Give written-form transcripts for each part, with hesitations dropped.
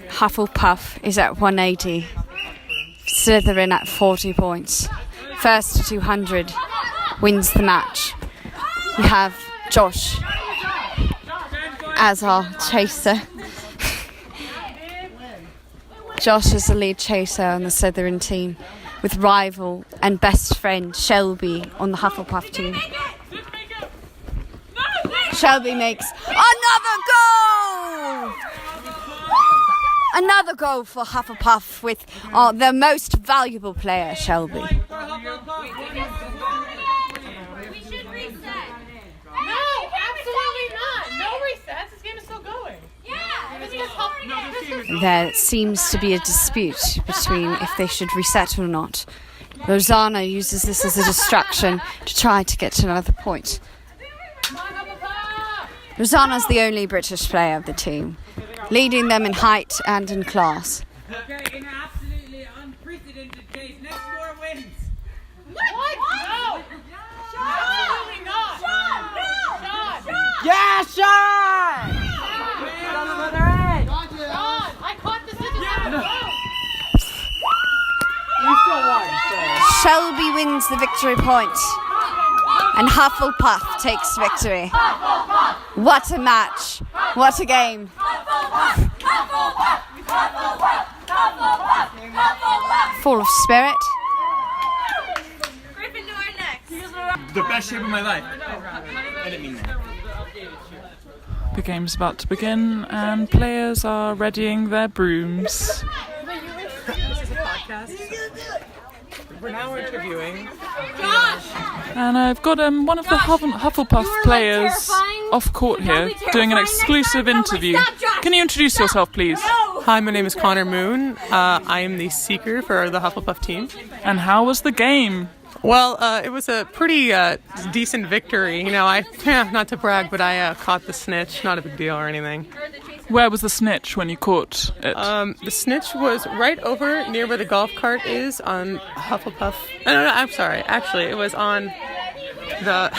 Hufflepuff is at 180. Slytherin at 40 points. First to 200 wins the match. We have Josh as our chaser. Josh is the lead chaser on the Slytherin team, with rival and best friend Shelby on the Hufflepuff team. Shelby makes another goal! Another goal for Hufflepuff with their most valuable player, Shelby. We should reset. No, absolutely not. No resets. This game is still going. There seems to be a dispute between if they should reset or not. Rosanna uses this as a distraction to try to get to another point. Rosanna's the only British player of the team, leading them in height and in class. Okay, in an absolutely unprecedented case, next score wins. What? No. Absolutely not. Sean. Yeah, Sean! Sean, I caught the scissors out of the rope. You still won, so. Shelby wins the victory point, and Hufflepuff takes victory. What a match! What a game! Full of spirit. Gryffindor next. The best shape of my life. I didn't mean that. The game's about to begin, and players are readying their brooms. We're now interviewing. And I've got one of the Hufflepuff players off court here, doing an exclusive interview. Can you introduce yourself, please? Hi, my name is Connor Moon. I am the seeker for the Hufflepuff team. And how was the game? Well, it was a pretty decent victory. You know, not to brag, but I caught the snitch. Not a big deal or anything. Where was the snitch when you caught it? The snitch was right over near where the golf cart is on Hufflepuff. No, I'm sorry. Actually, it was on the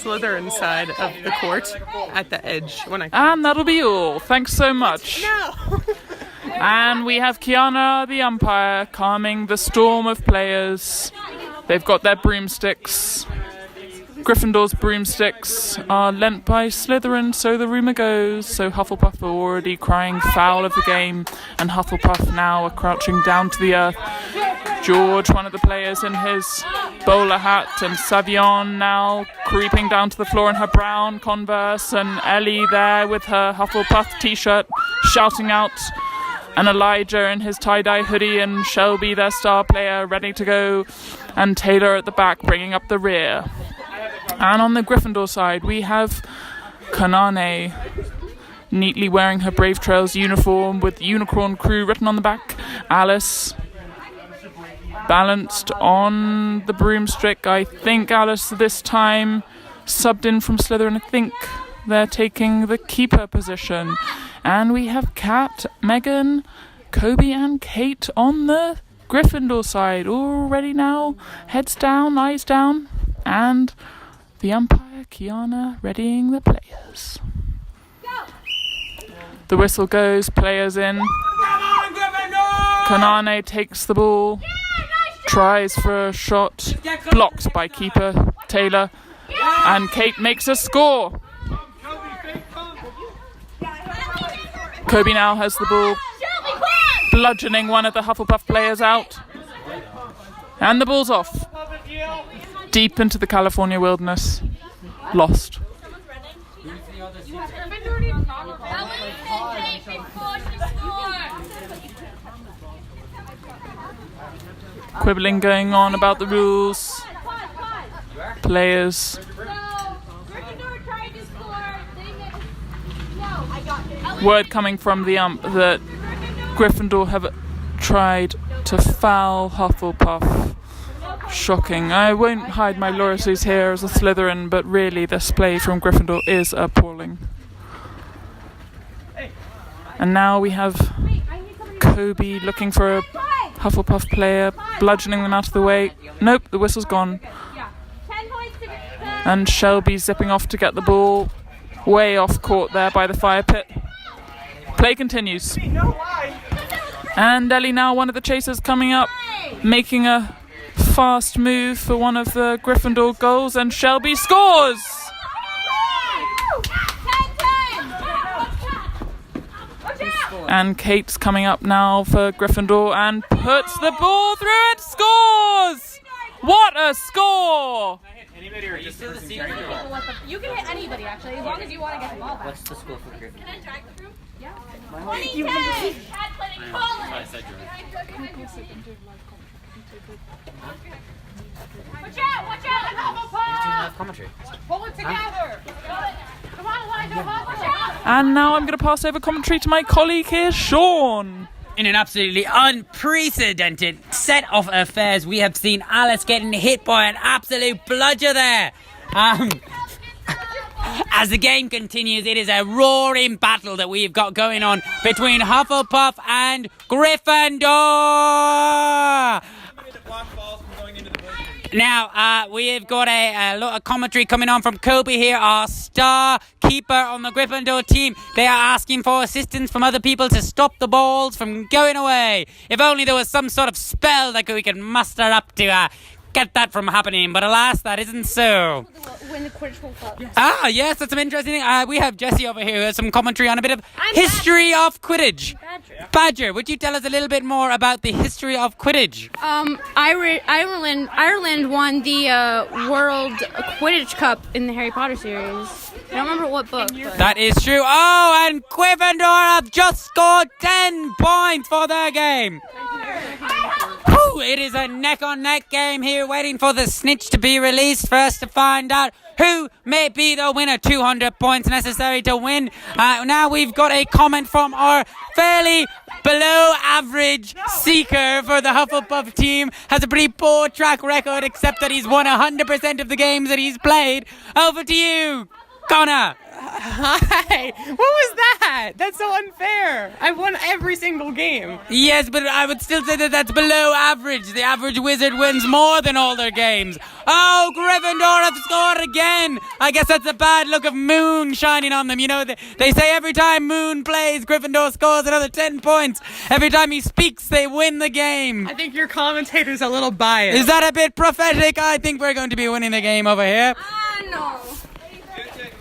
Slytherin side of the court at the edge. And that'll be all. Thanks so much. No! And we have Kiana, the umpire, calming the storm of players. They've got their broomsticks. Gryffindor's broomsticks are lent by Slytherin, so the rumour goes. So Hufflepuff are already crying foul of the game, and Hufflepuff now are crouching down to the earth. George, one of the players, in his bowler hat, and Savion now creeping down to the floor in her brown Converse, and Ellie there with her Hufflepuff t-shirt shouting out, and Elijah in his tie-dye hoodie, and Shelby, their star player, ready to go, and Taylor at the back bringing up the rear. And on the Gryffindor side, we have Kanane neatly wearing her Brave Trails uniform with Unicorn Crew written on the back. Alice balanced on the broomstick. I think Alice this time subbed in from Slytherin. I think they're taking the keeper position. And we have Kat, Megan, Kobe and Kate on the Gryffindor side. All ready now. Heads down, eyes down. And the umpire, Kiana, readying the players. The whistle goes, players in. Kanane takes the ball, tries for a shot, blocked by keeper Taylor, and Kate makes a score. Kobe now has the ball, bludgeoning one of the Hufflepuff players out. And the ball's off. Deep into the California wilderness. Lost. Quibbling going on about the rules. Players. Word coming from the ump that Gryffindor have tried to foul Hufflepuff. Shocking. I won't hide my loyalties here as a Slytherin, but really this play from Gryffindor is appalling. And now we have Kobe looking for a Hufflepuff player, bludgeoning them out of the way. Nope, the whistle's gone. And Shelby zipping off to get the ball. Way off court there by the fire pit. Play continues. And Ellie now one of the chasers coming up, making a fast move for one of the Gryffindor goals, and Shelby scores! And Kate's coming up now for Gryffindor and puts the ball through and scores! What a score! You can hit anybody, actually, as long as you want to get the ball back. What's the score for Griffin? Can I drag the room? Yeah. 2010! Watch out! Watch out! Commentary. Pull it together. Come on, Elijah. Watch out. And now I'm going to pass over commentary to my colleague here, Sean. In an absolutely unprecedented set of affairs, we have seen Alice getting hit by an absolute bludger there. As the game continues, it is a roaring battle that we've got going on between Hufflepuff and Gryffindor. Now, we've got a lot of commentary coming on from Kobe here, our star keeper on the Gryffindor team. They are asking for assistance from other people to stop the balls from going away. If only there was some sort of spell that we could muster up to get that from happening, but alas, that isn't so. Win the Quidditch World Cup. Yes, that's some interesting thing. We have Jesse over here who has some commentary on a bit of history of Quidditch. Badger, would you tell us a little bit more about the history of Quidditch? Ireland won the World Quidditch Cup in the Harry Potter series. I don't remember what book. That is true. Oh, and Gryffindor have just scored 10 points for their game. Whew, it is a neck-on-neck game here, waiting for the snitch to be released first to find out who may be the winner. 200 points necessary to win. Now we've got a comment from our fairly below-average seeker for the Hufflepuff team. Has a pretty poor track record, except that he's won 100% of the games that he's played. Over to you, Connor. Hi! What was that? That's so unfair. I've won every single game. Yes, but I would still say that that's below average. The average wizard wins more than all their games. Oh, Gryffindor have scored again. I guess that's a bad look of Moon shining on them. You know, they say every time Moon plays, Gryffindor scores another 10 points. Every time he speaks, they win the game. I think your commentator's a little biased. Is that a bit prophetic? I think we're going to be winning the game over here.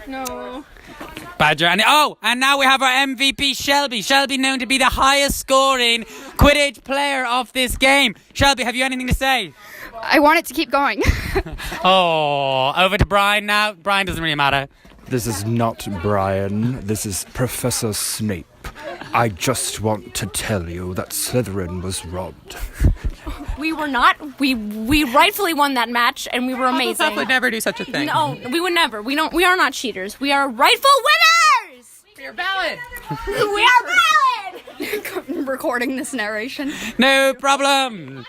No. Badger. And now we have our MVP, Shelby. Shelby known to be the highest scoring Quidditch player of this game. Shelby, have you anything to say? I want it to keep going. Over to Brian now. Brian doesn't really matter. This is not Brian. This is Professor Snape. I just want to tell you that Slytherin was robbed. We were not. We rightfully won that match, and we were amazing. Hufflepuff would never do such a thing. No, we would never. We are not cheaters. We are rightful winners. You're valid. We are valid. Recording this narration. No problem.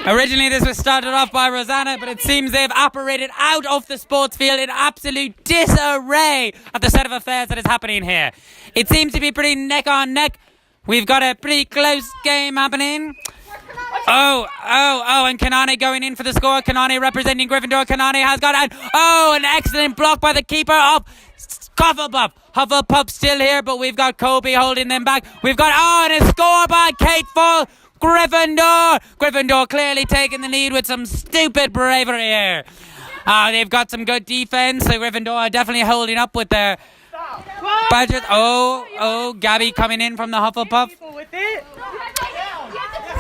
Originally this was started off by Rosanna, but it seems they've operated out of the sports field in absolute disarray of the set of affairs that is happening here. It seems to be pretty neck on neck. We've got a pretty close game happening. And Kanani going in for the score. Kanani representing Gryffindor. Kanani has got an excellent block by the keeper of Hufflepuff. Hufflepuff still here, but we've got Kobe holding them back. We've got and a score by Kate for Gryffindor. Gryffindor clearly taking the lead with some stupid bravery here. They've got some good defense. So Gryffindor are definitely holding up with their budget. Gabby coming in from the Hufflepuff.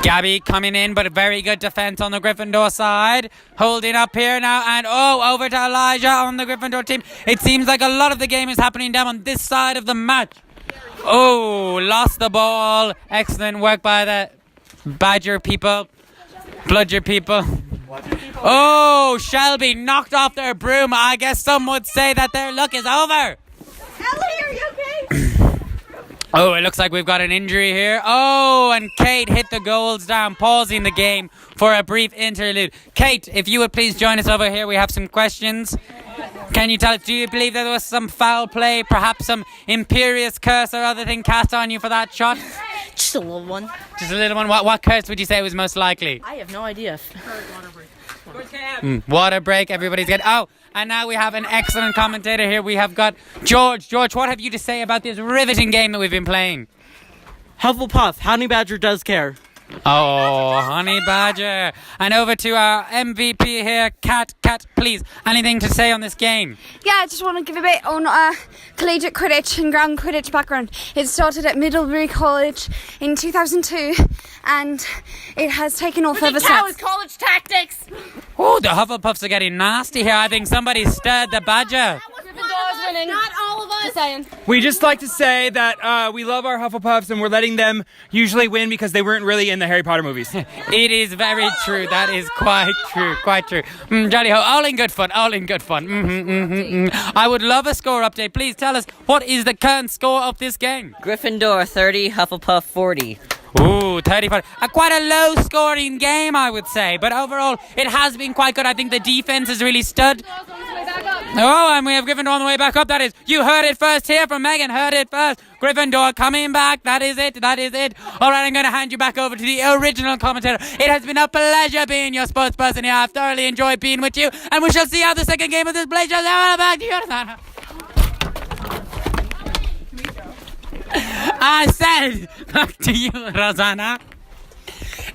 Gabby coming in, but a very good defense on the Gryffindor side. Holding up here now, and over to Elijah on the Gryffindor team. It seems like a lot of the game is happening down on this side of the match. Lost the ball. Excellent work by the Bludger people. Shelby knocked off their broom. I guess some would say that their luck is over. Ellie, are you okay? It looks like we've got an injury here. And Kate hit the goals down, pausing the game for a brief interlude. Kate, if you would please join us over here. We have some questions. Can you tell us, do you believe that there was some foul play, perhaps some imperious curse or other thing cast on you for that shot? Just a little one. Just a little one. What curse would you say was most likely? I have no idea. What a break everybody's getting. Oh, and now we have an excellent commentator here. We have got George. George, what have you to say about this riveting game that we've been playing? Hufflepuff, Honey Badger does care. Oh, Honey Badger. And over to our MVP here, Kat. Kat, please, anything to say on this game? Yeah, I just want to give a bit on collegiate Quidditch and ground Quidditch background. It started at Middlebury College in 2002 and it has taken off ever since. College tactics. Oh, the Hufflepuffs are getting nasty here. I think somebody stirred the Badger. Gryffindor's winning. Not all of us. Just saying. We just like to say that we love our Hufflepuffs and we're letting them usually win because they weren't really in the Harry Potter movies. It is very true. That is quite true. Quite true. Jolly ho. All in good fun. All in good fun. I would love a score update. Please tell us, what is the current score of this game? Gryffindor 30, Hufflepuff 40. Ooh, 35. Quite a low-scoring game, I would say. But overall, it has been quite good. I think the defense has really stood. Oh, and we have Gryffindor on the way back up. That is, you heard it first here from Megan. Heard it first. Gryffindor coming back. That is it. That is it. All right, I'm going to hand you back over to the original commentator. It has been a pleasure being your sports person here. I've thoroughly enjoyed being with you. And we shall see how the second game of this play shall go. Back to you, Rosanna. I said, back to you, Rosanna.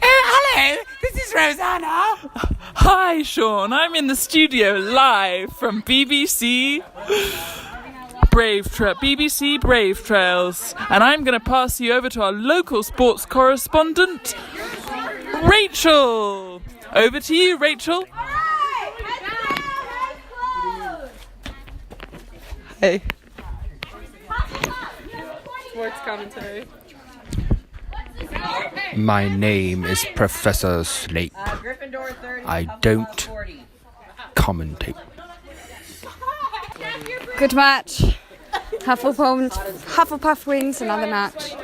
Hello, this is Rosanna. Hi, Sean. I'm in the studio live from BBC Brave Trails, and I'm going to pass you over to our local sports correspondent, Rachel. Over to you, Rachel. Hey. Sports commentary. My name is Professor Snape. I don't commentate. Good match. Hufflepuff wins another match.